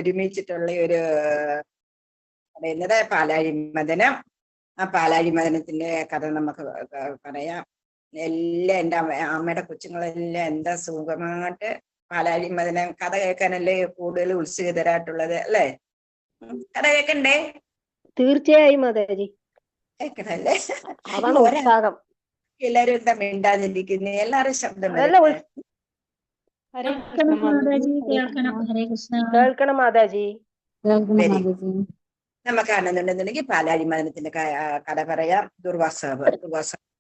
ഒരുമിച്ചിട്ടുള്ള ഒരു പറയുന്നത് പാലാഴിമദനം. ആ പാലാഴിമദനത്തിന്റെ കഥ നമുക്ക് പറയാം. എല്ലാം എൻ്റെ അമ്മയുടെ കൊച്ചുങ്ങളെല്ലാം എന്താ സുഖമായിട്ട് പാലാഴിമദനം കഥ കേൾക്കാനല്ലേ കൂടുതൽ ഉത്സുകതരായിട്ടുള്ളത് അല്ലേ? കഥ കേൾക്കണ്ടേ? തീർച്ചയായും മാതാജി കേൾക്കണല്ലേ? അതാണ് ഉത്സാഹം. എല്ലാരും എന്താ മിണ്ടാതിരിക്കുന്നത്? എല്ലാരും ശബ്ദം കേൾക്കണം മാതാജി. നമുക്കാണെന്നുണ്ടെന്നുണ്ടെങ്കിൽ പാലാഴിമദനത്തിന്റെ കഥ പറയാം. ദുർവാസാവ്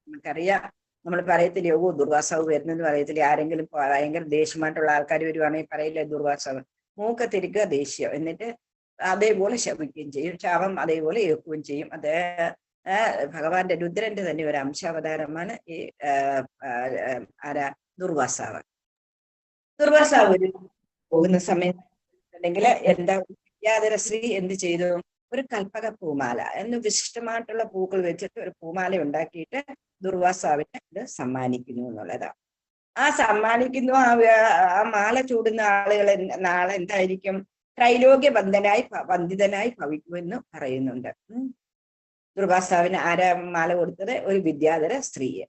നമുക്കറിയാം. നമ്മൾ പറയത്തില്ലേ, ഓ ദുർവാസാവ് വരുന്നെന്ന് പറയത്തില്ലേ? ആരെങ്കിലും ഭയങ്കര ദേഷ്യമായിട്ടുള്ള ആൾക്കാർ വരുവാണെങ്കിൽ പറയില്ലേ ദുർവാസാവ്? മൂക്കത്തിരിക്കുക ദേഷ്യം, എന്നിട്ട് അതേപോലെ ശപിക്കുകയും ചെയ്യും, ശാപം അതേപോലെ ഏൽക്കുകയും ചെയ്യും. അത് ഭഗവാന്റെ രുദ്രന്റെ തന്നെ ഒരു അംശാവതാരമാണ് ഈ ദുർവാസാവ്. ദുർവാസാവ് പോകുന്ന സമയത്തുണ്ടെങ്കിൽ എന്താ വിദ്യാധര ശ്രീ എന്ത് ചെയ്തു? ഒരു കൽപ്പക പൂമാല എന്ന് വിശിഷ്ടമായിട്ടുള്ള പൂക്കൾ വെച്ചിട്ട് ഒരു പൂമാല ഉണ്ടാക്കിയിട്ട് ദുർവാസാവിന് ഇത് സമ്മാനിക്കുന്നു എന്നുള്ളതാണ്. ആ സമ്മാനിക്കുന്നു, ആ മാല ചൂടുന്ന ആളുകൾ നാളെ എന്തായിരിക്കും? ത്രൈലോക്യ വന്ദിതനായി ഭവിക്കുമെന്ന് പറയുന്നുണ്ട്. ദുർവാസാവിന് ആരാ മാല കൊടുത്തത്? ഒരു വിദ്യാധര സ്ത്രീയെ.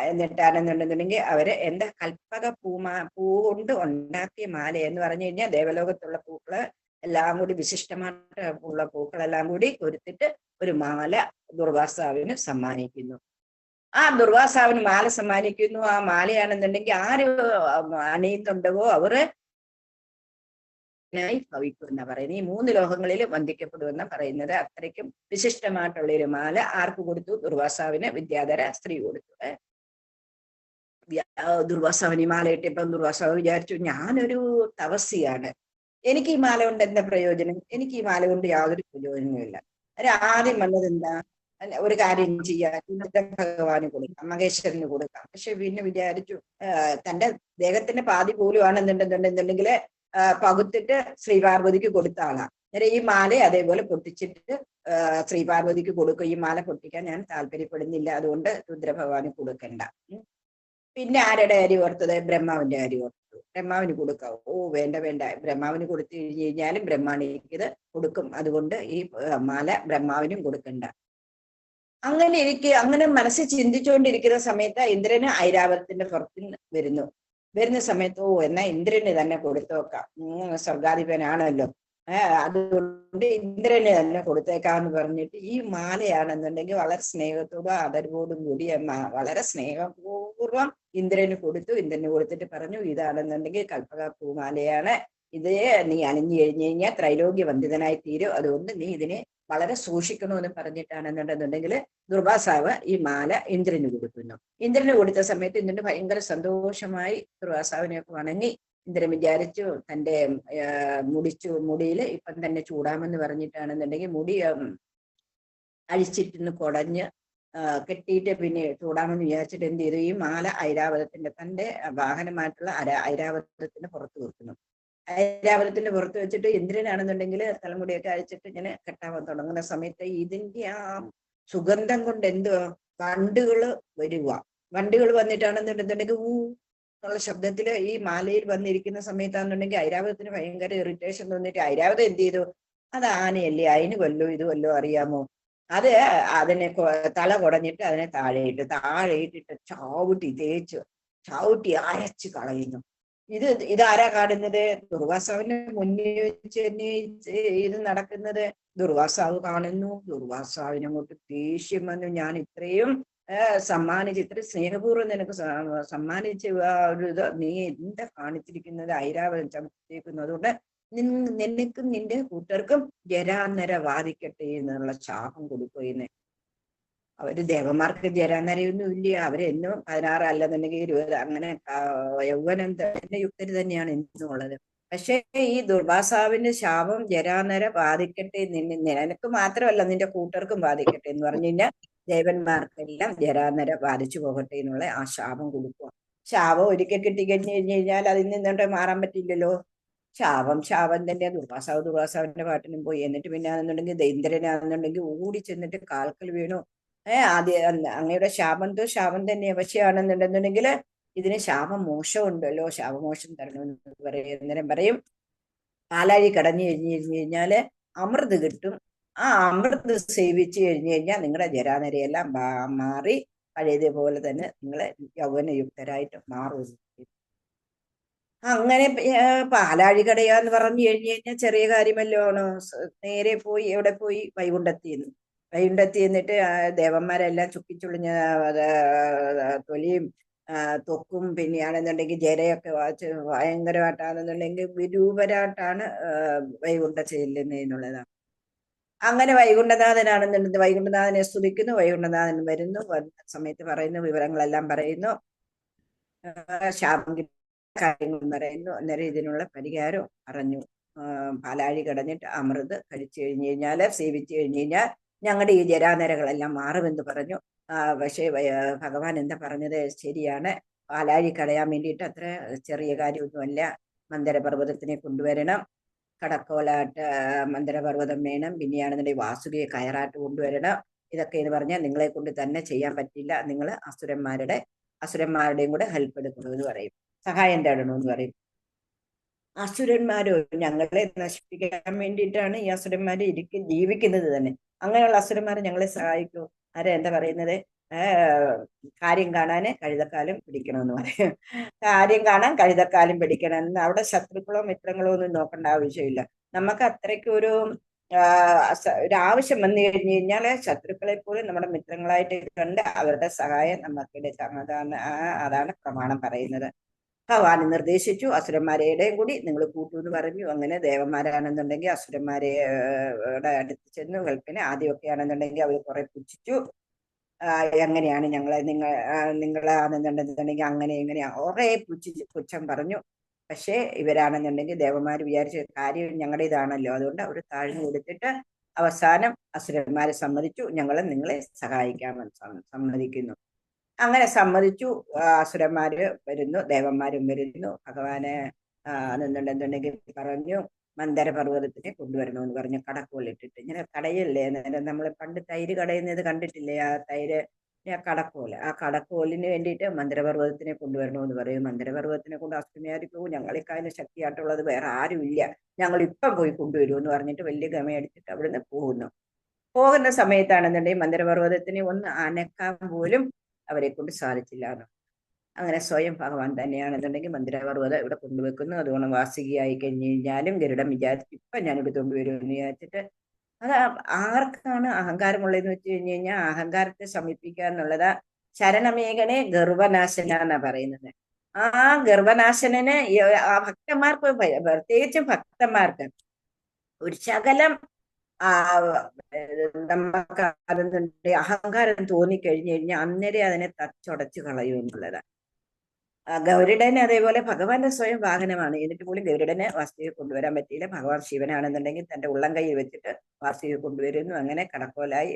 എന്നിട്ടാണെന്നുണ്ടെന്നുണ്ടെങ്കിൽ അവര് എന്താ കൽപ്പക പൂ കൊണ്ട് ഉണ്ടാക്കിയ മാല എന്ന് പറഞ്ഞു കഴിഞ്ഞാൽ ദേവലോകത്തുള്ള പൂക്കള് എല്ലാം കൂടി വിശിഷ്ടമായിട്ട് ഉള്ള പൂക്കളെല്ലാം കൂടി കൊടുത്തിട്ട് ഒരു മാല ദുർവാസാവിന് സമ്മാനിക്കുന്നു. ആ ദുർവാസാവിന് മാല സമ്മാനിക്കുന്നു. ആ മാലയാണെന്നുണ്ടെങ്കിൽ ആര് അണിയുന്നുണ്ടോ അവര് ഭവിക്കും എന്നാ പറയുന്നത്. ഈ 3 ലോകങ്ങളിൽ വന്ദിക്കപ്പെടുമെന്ന പറയുന്നത്. അത്രയ്ക്കും വിശിഷ്ടമായിട്ടുള്ള ഒരു മാല ആർക്ക് കൊടുത്തു? ദുർവാസാവിന് വിദ്യാധര സ്ത്രീ കൊടുത്തു. ദുർവാസാവിന് ഈ മാല ഇട്ടപ്പം ദുർവാസാവ് വിചാരിച്ചു, ഞാനൊരു തപസ്സിയാണ്, എനിക്ക് ഈ മാല കൊണ്ട് എന്താ പ്രയോജനം? എനിക്ക് ഈ മാല കൊണ്ട് യാതൊരു പ്രയോജനവുമില്ല. ആദ്യം വന്നത് എന്താ? ഒരു കാര്യം ചെയ്യാം, ഭഗവാന് കൊടുക്കാം, മഹേശ്വരന് കൊടുക്കാം. പക്ഷെ പിന്നെ വിചാരിച്ചു തന്റെ ദേഹത്തിന്റെ പാതി പോലും ആണെന്നുണ്ടെന്നുണ്ടെന്നുണ്ടെങ്കിൽ പകുത്തിട്ട് ശ്രീപാർവതിക്ക് കൊടുത്ത ആളാ. അന്നേരം ഈ മാല അതേപോലെ പൊട്ടിച്ചിട്ട് ശ്രീപാർവതിക്ക് കൊടുക്കും. ഈ മാല പൊട്ടിക്കാൻ ഞാൻ താല്പര്യപ്പെടുന്നില്ല, അതുകൊണ്ട് രുദ്രഭഗവാന് കൊടുക്കണ്ട. പിന്നെ ആരുടെ കാര്യം ഓർത്തത്? ബ്രഹ്മാവിന്റെ കാര്യം ഓർത്തു. ബ്രഹ്മാവിന് കൊടുക്കാം. ഓ വേണ്ട വേണ്ട, ബ്രഹ്മാവിന് കൊടുത്തു കഴിഞ്ഞു കഴിഞ്ഞാലും ബ്രഹ്മാണിക്ക് അതുകൊടുക്കും, അതുകൊണ്ട് ഈ മാല ബ്രഹ്മാവിനും കൊടുക്കണ്ട. അങ്ങനെ മനസ്സിൽ ചിന്തിച്ചുകൊണ്ടിരിക്കുന്ന സമയത്ത് ഇന്ദ്രന് ഐരാവതത്തിന്റെ പുറത്ത് വരുന്ന സമയത്ത് ഓ എന്നാ ഇന്ദ്രന് തന്നെ കൊടുത്തോക്കാം, സ്വർഗാധിപനാണല്ലോ, അതുകൊണ്ട് ഇന്ദ്രന് തന്നെ കൊടുത്തേക്കാന്ന് പറഞ്ഞിട്ട് ഈ മാലയാണെന്നുണ്ടെങ്കിൽ വളരെ സ്നേഹത്തോടും ആദരവോടും കൂടി വളരെ സ്നേഹപൂർവ്വം ഇന്ദ്രന് കൊടുത്തു. ഇന്ദ്രന് കൊടുത്തിട്ട് പറഞ്ഞു, ഇതാണെന്നുണ്ടെങ്കിൽ കൽപ്പക പൂമാലയാണ്, ഇതേ നീ അണിഞ്ഞു കഴിഞ്ഞു കഴിഞ്ഞാൽ ത്രൈലോക്യ വന്ദിതനായി തീരും, അതുകൊണ്ട് നീ ഇതിനെ വളരെ സൂക്ഷിക്കണമെന്ന് പറഞ്ഞിട്ടാണെന്നുണ്ടെന്നുണ്ടെങ്കിൽ ദുർവാസാവ് ഈ മാല ഇന്ദ്രന് കൊടുക്കുന്നു. ഇന്ദ്രന് കൊടുത്ത സമയത്ത് ഇന്ദ്രന് ഭയങ്കര സന്തോഷമായി ദുർവാസാവിനെയൊക്കെ വണങ്ങി. ഇന്ദ്രൻ വിചാരിച്ചു തന്റെ മുടിയിൽ ഇപ്പം തന്നെ ചൂടാമെന്ന് പറഞ്ഞിട്ടാണെന്നുണ്ടെങ്കിൽ മുടി അഴിച്ചിട്ടിന്ന് കുടഞ്ഞ് കെട്ടിയിട്ട് പിന്നെ ചൂടാമെന്ന് വിചാരിച്ചിട്ട് എന്ത് ചെയ്തു? ഈ മാല ഐരാവതത്തിന്റെ തന്റെ വാഹനമായിട്ടുള്ള ഐരാവതത്തിന്റെ പുറത്ത് വെക്കുന്നു. ഐരാവതത്തിന്റെ പുറത്ത് വെച്ചിട്ട് ഇന്ദ്രനാണെന്നുണ്ടെങ്കിൽ തലമുടിയൊക്കെ അഴിച്ചിട്ട് ഇങ്ങനെ കെട്ടാൻ തുടങ്ങുന്ന സമയത്ത് ഇതിന്റെ ആ സുഗന്ധം കൊണ്ട് എന്തുവാ വണ്ടുകള് വരുക. വണ്ടുകൾ വന്നിട്ടാണെന്നുണ്ടെന്നുണ്ടെങ്കിൽ ഊ എന്നുള്ള ശബ്ദത്തില് ഈ മാലയിൽ വന്നിരിക്കുന്ന സമയത്താണെന്നുണ്ടെങ്കിൽ ഐരാവതത്തിന് ഭയങ്കര ഇറിറ്റേഷൻ തോന്നിയിട്ട് ഐരാവതം എന്ത് ചെയ്തു? അത് ആനയല്ലേ, അതിന് വല്ലോ ഇത് വല്ലോ അറിയാമോ? അതിനെ തല കുടഞ്ഞിട്ട് അതിനെ താഴെയിട്ടിട്ട് ചവിട്ടി അരച്ച് കളയുന്നു. ഇതാരാ കാണുന്നത്? ദുർവാസാവിന്റെ മുന്നിൽ വെച്ച് തന്നെ ഇത് നടക്കുന്നത്. ദുർവാസാവ് കാണുന്നു. ദുർവാസാവിനെ അങ്ങോട്ട് ദേഷ്യം വന്നു. ഞാൻ ഇത്രയും സമ്മാനിച്ച്, ഇത്രയും സ്നേഹപൂർവ്വം നിനക്ക് സമ്മാനിച്ച് ഒരു ഇത് നീ എന്താ കാണിച്ചിരിക്കുന്നത്? ഐരാവതം ചവിട്ടേക്കുന്നു. അതുകൊണ്ട് നിനക്കും നിന്റെ കൂട്ടർക്കും ജരാനര വാദിക്കട്ടെ എന്നുള്ള ശാപം കൊടുക്കുകയെന്ന്. അവര് ദേവന്മാർക്ക് ജരാനരയൊന്നും ഇല്ല. അവരെന്നും 16 അല്ലെന്നുണ്ടെങ്കിൽ 20 അങ്ങനെ യൗവനം തന്നെ യുക്തര് തന്നെയാണ് എന്നും ഉള്ളത്. പക്ഷെ ഈ ദുർവാസാവിന്റെ ശാപം ജരാനര ബാധിക്കട്ടെ, നിനക്ക് മാത്രമല്ല നിന്റെ കൂട്ടർക്കും ബാധിക്കട്ടെ എന്ന് പറഞ്ഞു കഴിഞ്ഞാൽ ദേവന്മാർക്കെല്ലാം ജരാനര ബാധിച്ചു പോകട്ടെ എന്നുള്ള ആ ശാപം കൊടുക്കുക. ശാപം ഒരിക്കൽ കിട്ടിക്കഴിഞ്ഞു കഴിഞ്ഞാൽ അതിൽ നിന്നിട്ട് മാറാൻ പറ്റില്ലല്ലോ. ശാപം തന്നെ. ദുർവാസാവിന്റെ പാട്ടിനും പോയി. എന്നിട്ട് പിന്നെ ആണെന്നുണ്ടെങ്കിൽ ഇന്ദ്രനാണെന്നുണ്ടെങ്കിൽ ഓടി ചെന്നിട്ട് കാൽക്കൽ വീണു. അങ്ങയുടെ ശാപം തന്നെ. പക്ഷെ ആണെന്നുണ്ടെന്നുണ്ടെങ്കിൽ ഇതിന് ശാപമോശം ഉണ്ടല്ലോ, ശാപമോശം തരണമെന്ന് പറയും. അന്നേരം പറയും പാലാഴി കടഞ്ഞു കഴിഞ്ഞു കഴിഞ്ഞാല് അമൃത് കിട്ടും. ആ അമൃത് സേവിച്ചു കഴിഞ്ഞു കഴിഞ്ഞാൽ നിങ്ങളുടെ ജരാനരയെല്ലാം മാറി പഴയതുപോലെ തന്നെ നിങ്ങളെ യൗവനയുക്തരായിട്ട് മാറും. അങ്ങനെ പാലാഴി കടയാന്ന് പറഞ്ഞു കഴിഞ്ഞു കഴിഞ്ഞാൽ ചെറിയ കാര്യമല്ലോ ആണോ. നേരെ പോയി എവിടെ പോയി വൈകുണ്ഠത്തിൽ നിന്ന് വൈകുണ്ഠത്തിൽ നിന്നിട്ട് ദേവന്മാരെല്ലാം ചുക്കിച്ചുളിഞ്ഞ തൊലിയും തൊക്കും പിന്നെയാണെന്നുണ്ടെങ്കിൽ ജരയൊക്കെ വാച്ച് ഭയങ്കരമായിട്ടാണെന്നുണ്ടെങ്കിൽ വിരൂപരായിട്ടാണ് വൈകുണ്ഠ ചെല്ലുന്നതെന്നുള്ളതാണ്. അങ്ങനെ വൈകുണ്ഠനാഥനാണെന്നുണ്ടെങ്കിൽ വൈകുണ്ഠനാഥനെ സ്തുതിക്കുന്നു. വൈകുണ്ഠനാഥൻ വരുന്നു. വരുന്ന സമയത്ത് പറയുന്നു, വിവരങ്ങളെല്ലാം പറയുന്നു, ശാപം കാര്യങ്ങൾ പറയുന്നു. അന്നേരം ഇതിനുള്ള പരിഹാരം പറഞ്ഞു. പാലാഴി കടഞ്ഞിട്ട് അമൃത് കഴിച്ചു കഴിഞ്ഞു കഴിഞ്ഞാല് സേവിച്ചു കഴിഞ്ഞു കഴിഞ്ഞാൽ ഞങ്ങളുടെ ഈ ജരാനരകളെല്ലാം മാറുമെന്ന് പറഞ്ഞു. പക്ഷേ ഭഗവാൻ എന്താ പറഞ്ഞത് ശരിയാണ്. പാലാഴി കടയാൻ വേണ്ടിയിട്ട് അത്ര ചെറിയ കാര്യമൊന്നുമല്ല. മന്ദരപർവ്വതത്തിനെ കൊണ്ടുവരണം, കടക്കോലാട്ട് മന്ദരപർവ്വതം വേണം, പിന്നെയാണെന്നുണ്ടെങ്കിൽ വാസുകിയെ കയറാട്ട് കൊണ്ടുവരണം. ഇതൊക്കെ എന്ന് പറഞ്ഞാൽ നിങ്ങളെ കൊണ്ട് തന്നെ ചെയ്യാൻ പറ്റില്ല. നിങ്ങൾ അസുരന്മാരുടെയും കൂടെ ഹെൽപ്പ് എടുക്കണമെന്ന് പറയും, സഹായം തേടണമെന്ന് പറയും. അസുരന്മാരോ ഞങ്ങളെ നശിപ്പിക്കാൻ വേണ്ടിയിട്ടാണ് ഈ അസുരന്മാര് ജീവിക്കുന്നത് തന്നെ. അങ്ങനെയുള്ള അസുരന്മാരെ ഞങ്ങളെ സഹായിക്കൂ. എന്താ പറയുന്നത്, കാര്യം കാണാന് കഴുതക്കാലും പിടിക്കണമെന്ന് പറയും. കാര്യം കാണാൻ കഴുതക്കാലും പിടിക്കണം എന്ന്. അവിടെ ശത്രുക്കളോ മിത്രങ്ങളോ ഒന്നും നോക്കേണ്ട ആവശ്യമില്ല. നമുക്ക് അത്രയ്ക്ക് ഒരു ആവശ്യം വന്നു കഴിഞ്ഞു കഴിഞ്ഞാൽ ശത്രുക്കളെ പോലും നമ്മുടെ മിത്രങ്ങളായിട്ട് കണ്ട് അവരുടെ സഹായം നമുക്ക് എടുക്കാം. അതാണ് പ്രമാണം പറയുന്നത്. ഭഗവാൻ നിർദ്ദേശിച്ചു, അസുരന്മാരുടെയും കൂടി നിങ്ങൾ കൂട്ടു എന്ന് പറഞ്ഞു. അങ്ങനെ ദേവന്മാരാണെന്നുണ്ടെങ്കിൽ അസുരന്മാരെ അടുത്ത് ചെന്നു ഹെൽപ്പിന്. ആദ്യമൊക്കെ ആണെന്നുണ്ടെങ്കിൽ അവർ കുറെ പുച്ഛിച്ചു. എങ്ങനെയാണ് നിങ്ങളാണെന്നുണ്ടെന്നുണ്ടെങ്കിൽ അങ്ങനെ എങ്ങനെയാ കുറെ പുച്ഛം പറഞ്ഞു. പക്ഷേ ഇവരാണെന്നുണ്ടെങ്കിൽ ദേവന്മാർ വിചാരിച്ച കാര്യം ഞങ്ങളുടെ ഇതാണല്ലോ, അതുകൊണ്ട് അവർ താഴ്ന്നു കൊടുത്തിട്ട് അവസാനം അസുരന്മാരെ സമ്മതിച്ചു, ഞങ്ങൾ നിങ്ങളെ സഹായിക്കാമെന്ന് സമ്മതിക്കുന്നു. അങ്ങനെ സമ്മതിച്ചു. അസുരന്മാര് വരുന്നു, ദേവന്മാരും വരുന്നു. ഭഗവാന് എന്നുണ്ടെന്നുണ്ടെങ്കിൽ പറഞ്ഞു, മന്ദരപർവ്വതത്തിനെ കൊണ്ടുവരണമെന്ന് പറഞ്ഞു. കടക്കോലിട്ടിട്ട് ഇങ്ങനെ കടയല്ലേ, നമ്മൾ പണ്ട് തൈര് കടയുന്നത് കണ്ടിട്ടില്ലേ, ആ തൈര് കടക്കോല്, ആ കടക്കോലിന് വേണ്ടിയിട്ട് മന്ദരപർവ്വതത്തിനെ കൊണ്ടുവരണമെന്ന് പറയും. മന്ദരപർവ്വതത്തിനെ കൊണ്ട് അസുരന്മാര് പോകും, ഞങ്ങളെക്കാളും ശക്തിയായിട്ടുള്ളത് വേറെ ആരുമില്ല, ഞങ്ങൾ ഇപ്പം പോയി കൊണ്ടുവരുമെന്ന് പറഞ്ഞിട്ട് വലിയ ഗമയടിച്ചിട്ട് അവിടുന്ന് പോകുന്ന സമയത്താണെന്നുണ്ടെങ്കിൽ മന്ദരപർവ്വതത്തിനെ ഒന്ന് അനക്കാൻ പോലും അവരെ കൊണ്ട് സാധിച്ചില്ല. അങ്ങനെ സ്വയം ഭഗവാൻ തന്നെയാണെന്നുണ്ടെങ്കിൽ മന്ദിരപർവ്വതം ഇവിടെ കൊണ്ടുവെക്കുന്നു. അതുകൊണ്ട് വാസികയായി കഴിഞ്ഞു കഴിഞ്ഞാലും ഗരുഡൻ വിചാരിച്ചു ഇപ്പൊ ഞാനിവിടെ കൊണ്ടുവരുമെന്ന് വിചാരിച്ചിട്ട്. അത് ആർക്കാണ് അഹങ്കാരമുള്ളതെന്ന് വെച്ച് കഴിഞ്ഞു കഴിഞ്ഞാൽ അഹങ്കാരത്തെ ശമിപ്പിക്കുക എന്നുള്ളതാ. ശരണമേഘനെ ഗർവനാശന എന്നാ പറയുന്നത്. ആ ഗർവനാശനന് ആ ഭക്തന്മാർക്ക്, പ്രത്യേകിച്ചും ഭക്തന്മാർക്ക് ഒരു ശകലം നമുക്ക് അതെന്നുണ്ട് അഹങ്കാരം തോന്നിക്കഴിഞ്ഞു കഴിഞ്ഞാൽ അന്നേരം അതിനെ തച്ചുടച്ച് കളയും എന്നുള്ളതാണ്. ഗൗരിടന് അതേപോലെ ഭഗവാന്റെ സ്വയം വാഹനമാണ്. എന്നിട്ട് പോലും ഗൗരിടന് വാസുകിയെ കൊണ്ടുവരാൻ പറ്റിയില്ല. ഭഗവാൻ ശിവനാണെന്നുണ്ടെങ്കിൽ തന്റെ ഉള്ളം കൈയിൽ വെച്ചിട്ട് വാസുകിയെ കൊണ്ടുവരുന്നു. അങ്ങനെ കടക്കോലായി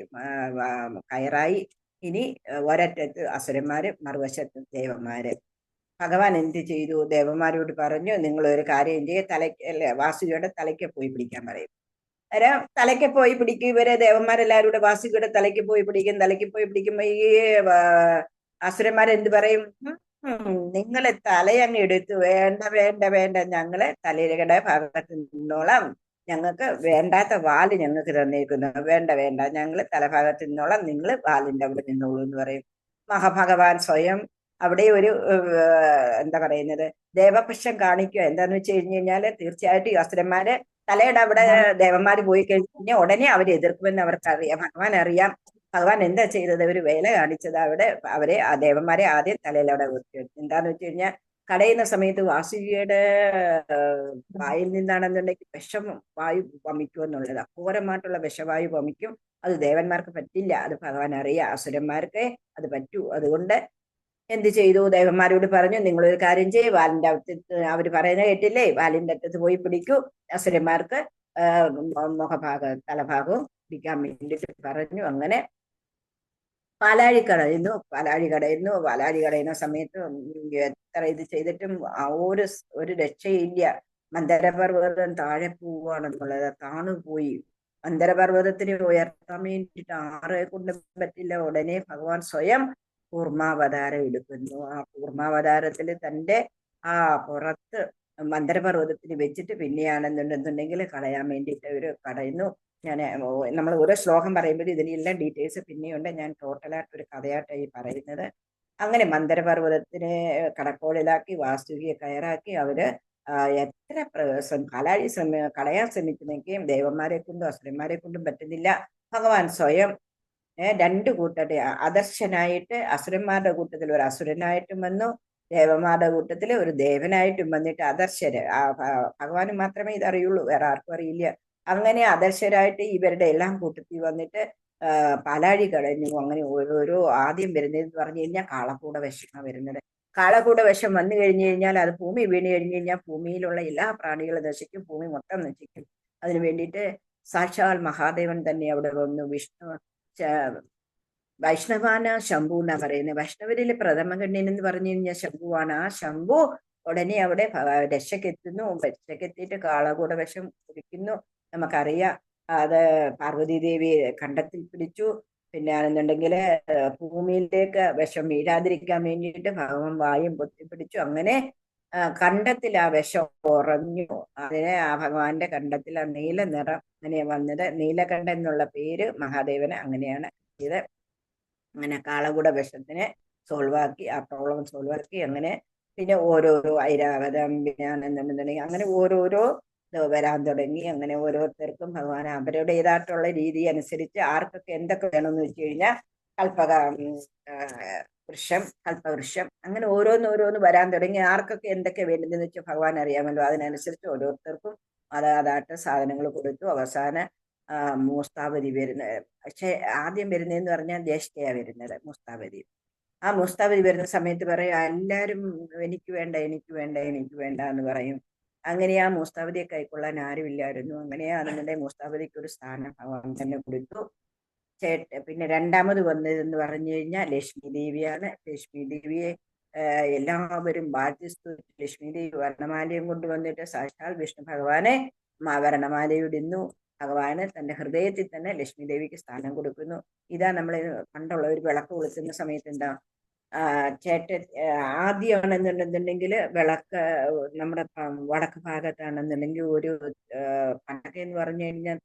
കയറായി. ഇനി ഒരറ്റത്ത് അസുരന്മാര്, മറുവശത്ത് ദേവന്മാര്. ഭഗവാൻ എന്ത് ചെയ്തു, ദേവന്മാരോട് പറഞ്ഞു, നിങ്ങൾ ഒരു കാര്യം തലയ്ക്ക് അല്ലെ വാസുകിയുടെ തലയ്ക്ക് പോയി പിടിക്കാൻ പറയും. അന്നേരം തലയ്ക്ക് പോയി പിടിക്കും. ഇവരെ ദേവന്മാരെല്ലാവരും കൂടെ വാസുകിയുടെ തലയ്ക്ക് പോയി പിടിക്കും. തലയ്ക്ക് പോയി പിടിക്കുമ്പോ ഈ അസുരന്മാരെന്ത് പറയും, നിങ്ങളെ തലയങ്ങ് എടുത്തു, വേണ്ട വേണ്ട വേണ്ട, ഞങ്ങളെ തലയുടെ ഭാഗത്ത് നിന്നോളാം, ഞങ്ങൾക്ക് വേണ്ടാത്ത വാല് ഞങ്ങൾക്ക് തന്നേക്കുന്നു, വേണ്ട വേണ്ട, ഞങ്ങള് തലഭാഗത്ത് നിന്നോളാം, നിങ്ങൾ വാലിന്റെ അവിടെ നിന്നോളൂ എന്ന് പറയും. മഹാഭഗവാൻ സ്വയം അവിടെ ഒരു എന്താ പറയുന്നത് ദേവപക്ഷം കാണിക്കുക. എന്താന്ന് വെച്ച് കഴിഞ്ഞു കഴിഞ്ഞാല് തീർച്ചയായിട്ടും ഈ അസുരന്മാര് തലയുടെ അവിടെ ദേവന്മാര് പോയി കഴിഞ്ഞാൽ ഉടനെ അവരെ എതിർക്കുമെന്ന് അവർക്കറിയാം. ഭഗവാൻ അറിയാം. ഭഗവാൻ എന്താ ചെയ്തത്, ഒരു വേല കാണിച്ചത്. അവരെ ആ ദേവന്മാരെ ആദ്യം തലയിൽ വെച്ചു. എന്താന്ന് വെച്ച് കഴിഞ്ഞാൽ കടയുന്ന സമയത്ത് വാസുകിയുടെ വായിൽ നിന്നാണെന്നുണ്ടെങ്കിൽ വായു വമിക്കും എന്നുള്ളത്. അഘോരമായിട്ടുള്ള വിഷവായു വമിക്കും. അത് ദേവന്മാർക്ക് പറ്റില്ല, അത് ഭഗവാൻ അറിയാം. അസുരന്മാർക്ക് അത് പറ്റൂ. അതുകൊണ്ട് എന്ത് ചെയ്തു, ദേവന്മാരോട് പറഞ്ഞു, നിങ്ങളൊരു കാര്യം ചെയ്യ്, വാലിന്റെ അറ്റത്ത്, അവര് പറയുന്നത് കേട്ടില്ലേ, വാലിന്റെ അറ്റത്ത് പോയി പിടിക്കൂ. അസുരന്മാർക്ക് തലഭാഗവും പിടിക്കാൻ വേണ്ടിയിട്ട് പറഞ്ഞു. അങ്ങനെ പാലാഴി കടയുന്ന സമയത്ത് എത്ര ഇത് ചെയ്തിട്ടും ഒരു രക്ഷയില്ല. മന്ദരപർവ്വതം താഴെ പോവുകയാണെന്നുള്ളത്, താണുപോയി. മന്ദരപർവ്വതത്തിന് ഉയർത്താൻ വേണ്ടിയിട്ട് ആരെ കൊണ്ട് പറ്റില്ല. ഉടനെ ഭഗവാൻ സ്വയം കൂർമാവതാരം എടുക്കുന്നു. ആ കൂർമാവതാരത്തിൽ തന്റെ പുറത്ത് മന്ദരപർവ്വതത്തിന് വെച്ചിട്ട് പിന്നെയാണെന്നുണ്ടെന്നുണ്ടെങ്കിൽ കളയാൻ വേണ്ടിയിട്ട് അവർ കടയുന്നു. ഞാൻ നമ്മൾ ഓരോ ശ്ലോകം പറയുമ്പോഴും ഇതിനെല്ലാം ഡീറ്റെയിൽസ് പിന്നെയുണ്ട്. ഞാൻ ടോട്ടലായിട്ട് ഒരു കഥയായിട്ടാണ് ഈ പറയുന്നത്. അങ്ങനെ മന്ദരപർവ്വതത്തിനെ കടക്കോളിലാക്കി വാസുകിയെ കയറാക്കി അവര് എത്ര കളയാൻ ശ്രമിക്കുന്നെങ്കിലും ദേവന്മാരെ കൊണ്ടും അസുരന്മാരെ കൊണ്ടും പറ്റുന്നില്ല. ഭഗവാൻ സ്വയം രണ്ടു കൂട്ടരുടെ അദർശനായിട്ട് അസുരന്മാരുടെ കൂട്ടത്തിൽ ഒരു അസുരനായിട്ടും വന്നു, ദേവന്മാരുടെ കൂട്ടത്തിൽ ഒരു ദേവനായിട്ടും വന്നിട്ട് അദർശര് ഭഗവാന് മാത്രമേ ഇതറിയുള്ളൂ, വേറെ ആർക്കും അറിയില്ല. അങ്ങനെ അദർശരായിട്ട് ഇവരുടെ എല്ലാം കൂട്ടത്തിൽ വന്നിട്ട് പാലാഴി കളഞ്ഞു. അങ്ങനെ ഓരോരോ ആദ്യം വരുന്നതെന്ന് പറഞ്ഞു കഴിഞ്ഞാൽ കാളക്കൂട വിഷമാണ് വരുന്നത്. കാളക്കൂട വിഷം വന്നു കഴിഞ്ഞു കഴിഞ്ഞാൽ അത് ഭൂമി വീണ് കഴിഞ്ഞു കഴിഞ്ഞാൽ ഭൂമിയിലുള്ള എല്ലാ പ്രാണികളും നശിക്കും, ഭൂമി മൊത്തം നശിക്കും. അതിനു വേണ്ടിയിട്ട് സാക്ഷാൽ മഹാദേവൻ തന്നെ അവിടെ വന്നു. വിഷ്ണു വൈഷ്ണവാന ശംഭു എന്നാ പറയുന്നത്. വൈഷ്ണവരിലെ പ്രഥമഗണ്യൻ എന്ന് പറഞ്ഞു കഴിഞ്ഞാൽ ശംഭുവാണ്. ആ ശംഭു ഉടനെ അവിടെ രക്ഷക്കെത്തുന്നു. രക്ഷക്കെത്തിയിട്ട് കാളകൂട വിഷം കുടിക്കുന്നു. നമുക്കറിയാം അത് പാർവതീദേവി കണ്ടത്തിൽ പിടിച്ചു. പിന്നെ ആണെന്നുണ്ടെങ്കിൽ ഭൂമിയിലേക്ക് വിഷം വീഴാതിരിക്കാൻ വേണ്ടിയിട്ട് ഭഗവാൻ വായും പൊത്തിപ്പിടിച്ചു. അങ്ങനെ കണ്ടത്തിൽ ആ വിഷം ഉറഞ്ഞു. അതിനെ ആ ഭഗവാന്റെ കണ്ടത്തിൽ ആ നീല നിറം അങ്ങനെ വന്നത്. നീലകണ്ഠൻ എന്നുള്ള പേര് മഹാദേവന് അങ്ങനെയാണ് ഇത്. അങ്ങനെ കാളകൂട വിഷത്തിനെ സോൾവാക്കി, ആ പ്രോബ്ലം സോൾവാക്കി. അങ്ങനെ പിന്നെ ഓരോരോ ഐരാവതം പിന്നെ ആണെന്നുണ്ടെന്നുണ്ടെങ്കിൽ അങ്ങനെ ഓരോരോ വരാൻ തുടങ്ങി. അങ്ങനെ ഓരോരുത്തർക്കും ഭഗവാൻ അവരുടേതായിട്ടുള്ള രീതി അനുസരിച്ച് ആർക്കൊക്കെ എന്തൊക്കെ വേണമെന്ന് വെച്ച് കഴിഞ്ഞാൽ വൃക്ഷം കൽപ്പവൃക്ഷം അങ്ങനെ ഓരോന്നോരോന്ന് വരാൻ തുടങ്ങി. ആർക്കൊക്കെ എന്തൊക്കെ വേണ്ടതെന്ന് വെച്ചാൽ ഭഗവാൻ അറിയാമല്ലോ. അതിനനുസരിച്ച് ഓരോരുത്തർക്കും അതാതായിട്ട് സാധനങ്ങൾ കൊടുത്തു. അവസാന മൂസ്താവതി വരുന്നത്. പക്ഷെ ആദ്യം വരുന്നതെന്ന് പറഞ്ഞാൽ ജ്യേഷ്ഠയാ വരുന്നത് മൂസ്താവതി. ആ മൂസ്താവതി വരുന്ന സമയത്ത് പറയും എല്ലാവരും എനിക്ക് വേണ്ട എനിക്ക് വേണ്ട എനിക്ക് വേണ്ട എന്ന് പറയും. അങ്ങനെ ആ മൂസ്താവതിയെ കൈക്കൊള്ളാൻ ആരുമില്ലായിരുന്നു. അങ്ങനെയാണെന്നുണ്ടെങ്കിൽ മൂസ്താവതിക്ക് ഒരു സ്ഥാനം ഭഗവാൻ തന്നെ കൊടുത്തു. പിന്നെ രണ്ടാമത് വന്നതെന്ന് പറഞ്ഞു കഴിഞ്ഞാൽ ലക്ഷ്മി ദേവിയാണ്. ലക്ഷ്മി ദേവിയെ എല്ലാവരും ബാധ്യസ്ഥ. ലക്ഷ്മി ദേവി വർണ്ണമാലയും കൊണ്ടുവന്നിട്ട് സാക്ഷാൽ വിഷ്ണു ഭഗവാനെ വർണ്ണമാലയിടുന്നു. ഭഗവാന് തന്റെ ഹൃദയത്തിൽ തന്നെ ലക്ഷ്മി ദേവിക്ക് സ്ഥാനം കൊടുക്കുന്നു. ഇതാ നമ്മൾ പണ്ടുള്ള ഒരു വിളക്ക് കൊളുത്തുന്ന സമയത്ത് എന്താ ആദ്യമാണെന്നുണ്ടെന്നുണ്ടെങ്കിൽ വിളക്ക് നമ്മുടെ വടക്ക് ഭാഗത്താണെന്നുണ്ടെങ്കിൽ ഒരു പണ്ടൊക്കെ എന്ന് പറഞ്ഞു കഴിഞ്ഞാൽ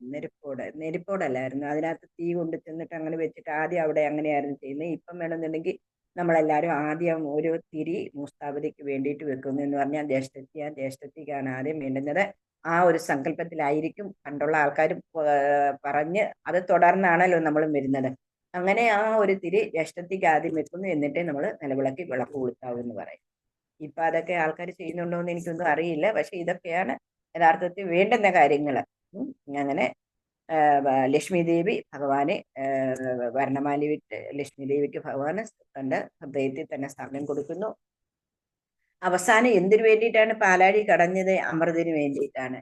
നെരിപ്പോടല്ലായിരുന്നു, അതിനകത്ത് തീ കൊണ്ട് ചെന്നിട്ട് അങ്ങനെ വെച്ചിട്ട് ആദ്യം അവിടെ അങ്ങനെയായിരുന്നു ചെയ്യുന്നത്. ഇപ്പം വേണമെന്നുണ്ടെങ്കിൽ നമ്മളെല്ലാവരും ആദ്യം ഒരു തിരി മൂസ്താവതിക്ക് വേണ്ടിയിട്ട് വെക്കുന്നു എന്ന് പറഞ്ഞാൽ ജ്യേഷ്ഠത്തിക്കാണ് ആദ്യം വേണ്ടുന്നത്. ആ ഒരു സങ്കല്പത്തിലായിരിക്കും പണ്ടുള്ള ആൾക്കാർ പറഞ്ഞ് അത് തുടർന്നാണല്ലോ നമ്മളും വരുന്നത്. അങ്ങനെ ആ ഒരു തിരി ജ്യേഷ്ഠത്തിക്ക് ആദ്യം വെക്കുന്നു, എന്നിട്ടേ നമ്മൾ നിലവിളക്കി വിളക്ക് കൊളുത്താവൂ എന്ന് പറയും. ഇപ്പൊ അതൊക്കെ ആൾക്കാർ ചെയ്യുന്നുണ്ടോ എന്ന് എനിക്കൊന്നും അറിയില്ല. പക്ഷെ ഇതൊക്കെയാണ് യഥാർത്ഥത്തിൽ വേണ്ടുന്ന കാര്യങ്ങൾ. അങ്ങനെ ലക്ഷ്മി ദേവി ഭഗവാനെ വർണ്ണമാലി വിട്ട് ലക്ഷ്മി ദേവിക്ക് ഭഗവാന് തന്റെ ഹൃദയത്തിൽ തന്നെ സ്ഥാനം കൊടുക്കുന്നു. അവസാനം എന്തിനു വേണ്ടിയിട്ടാണ് പാലാഴി കടഞ്ഞത്? അമൃതിന് വേണ്ടിയിട്ടാണ്.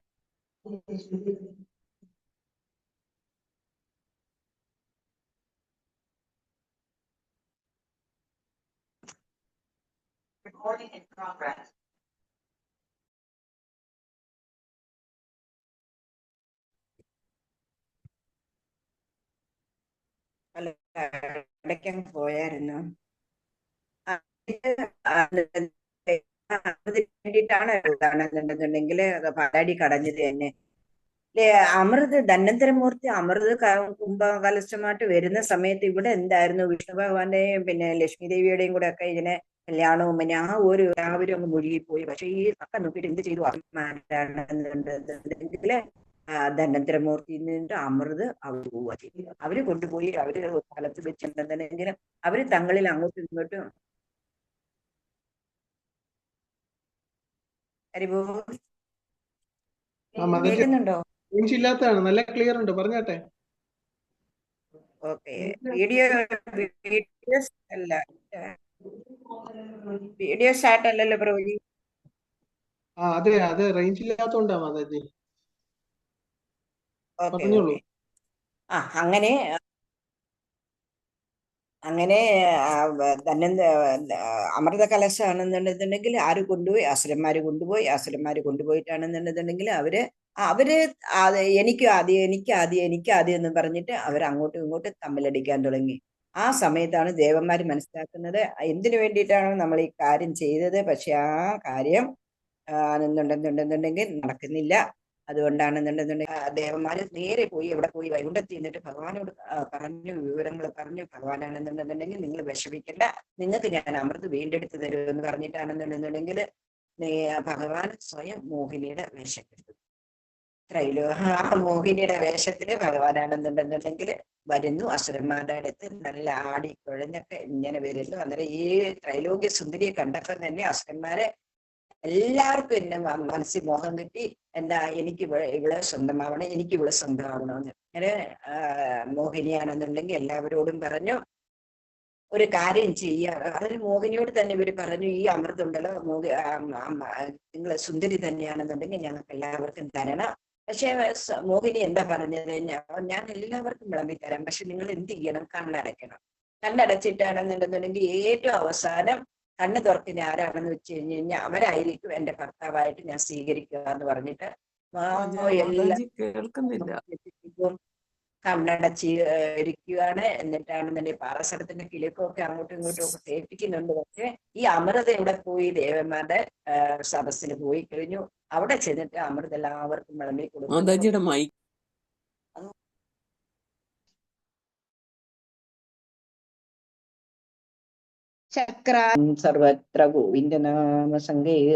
അല്ല, ഇടയ്ക്കങ്ങ് പോയായിരുന്നു. അതിന് വേണ്ടിയിട്ടാണ് എന്താണെന്നുണ്ടെന്നുണ്ടെങ്കിൽ പാലാഴി കടഞ്ഞത് തന്നെ. അമൃത് ധന്വന്തരമൂർത്തി അമൃത് കുംഭകലശമായിട്ട് വരുന്ന സമയത്ത് ഇവിടെ എന്തായിരുന്നു വിഷ്ണു ഭഗവാന്റെയും പിന്നെ ലക്ഷ്മി ദേവിയുടെയും കൂടെ ഒക്കെ ഇതിനെ കല്യാണവും പിന്നെ ആ ഒരു എല്ലാവരും അങ്ങ് മുഴുകിപ്പോയി. പക്ഷെ ഈ ഒക്കെ നോക്കിയിട്ട് എന്ത് ചെയ്തു? ആണെന്നുണ്ടെങ്കിൽ ധന്വന്തരമൂർത്തിയിൽ നിന്നിട്ട് അമൃത് അവര് കൊണ്ടുപോയി അവര് സ്ഥലത്ത് വെച്ചിട്ടുണ്ടെന്നുണ്ടെങ്കിലും അവര് തങ്ങളിൽ അങ്ങോട്ടും ഇങ്ങോട്ടും കേൾക്കുന്നുണ്ടോ? ഇല്ലാത്തതാണ്, നല്ല ക്ലിയർ ഉണ്ട്, പറഞ്ഞാട്ടെ. ഓക്കെ. വീഡിയോസ് അല്ല, വീഡിയോ സ്റ്റാർട്ട് അല്ലല്ലോ പ്രഭുജി. അതെ അതെ, റേഞ്ച് ഇല്ലാത്തോണ്ടാ മാതാജി. പറഞ്ഞോളൂ. അങ്ങനെ അങ്ങനെ അമൃത കലശാണെന്നുണ്ടെന്നുണ്ടെങ്കിൽ ആര് കൊണ്ടുപോയി? അസുരന്മാര് കൊണ്ടുപോയി. അസുരന്മാര് കൊണ്ടുപോയിട്ടാണെന്നുണ്ടെന്നുണ്ടെങ്കിൽ അവര് എനിക്ക് ആദ്യം എന്ന് പറഞ്ഞിട്ട് അവർ അങ്ങോട്ടും ഇങ്ങോട്ടും തമ്മിലടിക്കാൻ തുടങ്ങി. ആ സമയത്താണ് ദേവന്മാര് മനസ്സിലാക്കുന്നത് എന്തിനു വേണ്ടിയിട്ടാണ് നമ്മൾ ഈ കാര്യം ചെയ്തത്. പക്ഷെ ആ കാര്യം എന്നുണ്ടെന്നുണ്ടെന്നുണ്ടെങ്കിൽ നടക്കുന്നില്ല. അതുകൊണ്ടാണെന്നുണ്ടെന്നുണ്ടെങ്കിൽ ദേവന്മാര് നേരെ പോയി എവിടെ പോയി വൈകുണ്ഠത്തിൽ നിന്നിട്ട് ഭഗവാനോട് പറഞ്ഞു, വിവരങ്ങൾ പറഞ്ഞു. ഭഗവാനാണെന്നുണ്ടെന്നുണ്ടെങ്കിൽ നിങ്ങൾ വിഷമിക്കണ്ട, നിങ്ങൾക്ക് ഞാൻ അമൃത് വീണ്ടെടുത്ത് തരുമെന്ന് പറഞ്ഞിട്ടാണെന്നുണ്ടെന്നുണ്ടെങ്കിൽ ഭഗവാൻ സ്വയം മോഹിനിയുടെ വേഷത്തിലെടുത്തു. മോഹിനിയുടെ വേഷത്തില് ഭഗവാനാണെന്നുണ്ടെന്നുണ്ടെങ്കിൽ വരുന്നു. അസുരന്മാരുടെ അടുത്ത് നല്ല ആടി കുഴഞ്ഞൊക്കെ ഇങ്ങനെ വരുന്നു. അന്നേരം ഈ ത്രൈലോക്യ സുന്ദരിയെ കണ്ടപ്പോൾ തന്നെ അസുരന്മാരെ എല്ലാവർക്കും എന്നെ മനസ്സിൽ മോഹം കിട്ടി. എന്താ, എനിക്ക് ഇവിടെ സ്വന്തമാവണം, എനിക്ക് ഇവിടെ സ്വന്തമാവണമെന്ന്. അങ്ങനെ മോഹിനിയാണെന്നുണ്ടെങ്കിൽ എല്ലാവരോടും പറഞ്ഞു, ഒരു കാര്യം ചെയ്യുക. അതിന് മോഹിനിയോട് തന്നെ ഇവര് പറഞ്ഞു, ഈ അമൃതുണ്ടല്ലോ നിങ്ങൾ സുന്ദരി തന്നെയാണെന്നുണ്ടെങ്കിൽ ഞങ്ങൾക്ക് എല്ലാവർക്കും തരണം. പക്ഷെ മോഹിനി എന്താ പറഞ്ഞത്, ഞാൻ എല്ലാവർക്കും വിളമ്പിത്തരാം, പക്ഷെ നിങ്ങൾ എന്ത് ചെയ്യണം, കണ്ണടയ്ക്കണം. കണ്ണടച്ചിട്ടാണെന്നുണ്ടെന്നുണ്ടെങ്കിൽ ഏറ്റവും അവസാനം കണ്ണ് തുറക്കുന്ന ആരാണെന്ന് വെച്ച് കഴിഞ്ഞാൽ അവരായിരിക്കും എന്റെ ഭർത്താവായിട്ട് ഞാൻ സ്വീകരിക്കുക എന്ന് പറഞ്ഞിട്ട് എല്ലാം കണ്ണടച്ച് ഇരിക്കുകയാണ്. എന്നിട്ടാണെന്നുണ്ടെങ്കിൽ പാറസ്ഥലത്തിന്റെ കിഴക്കൊക്കെ അങ്ങോട്ടും ഇങ്ങോട്ടും ഒക്കെ തേപ്പിക്കുന്നുണ്ട്. പക്ഷെ ഈ അമൃത ഇവിടെ പോയി ദേവന്മാരുടെ സദസ്സിന് പോയി കഴിഞ്ഞു. അവിടെ ചെന്നിട്ട് അമൃത എല്ലാവർക്കും വിളമ്പി കൊടുക്കുന്നു. ചക്ര സർവത്ര ഗോവിന്ദനാമ സങ്കീർത്തനം.